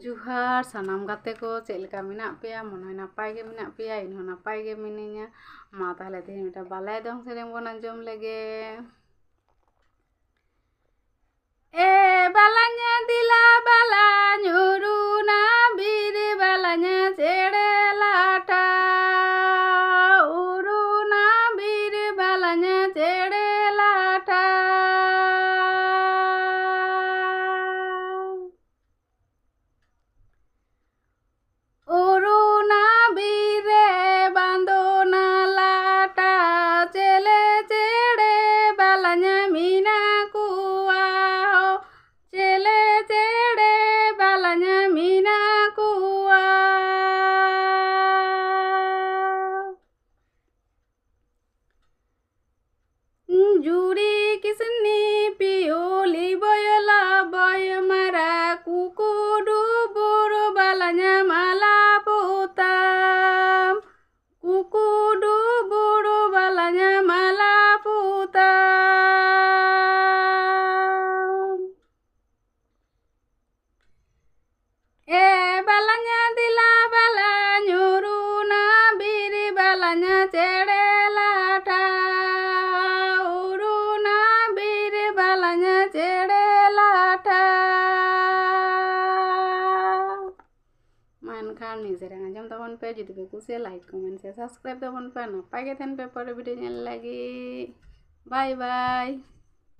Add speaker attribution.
Speaker 1: जुहार सानाम गाते को चेलका मेना पेया मन होय नापाय गे मेना पेया इन हो नापाय गे मिनिया मा ताहले तेहें मिटा बालाय दong सेरें बन आंजम लेगे ए बालाnya दिला बाला nyuruna biri balanya cere lata uruna biri balanya cere lata uruna bire bandona lata cele cere balanya mina kuwa cele cere balanya mina kuwa juri kisni pioli boyala boy mara kukudu buru balanya mala putam kukudu buru balanya mala putam e balanya dila bala nyuruna biri balanya cere lata uruna biri balanya cere lata मान निजेरा आंजम तबन पे जुदी पे कुसिया like comment से subscribe तबन पे ना पागे then पे पर video nail लागी बाय बाय।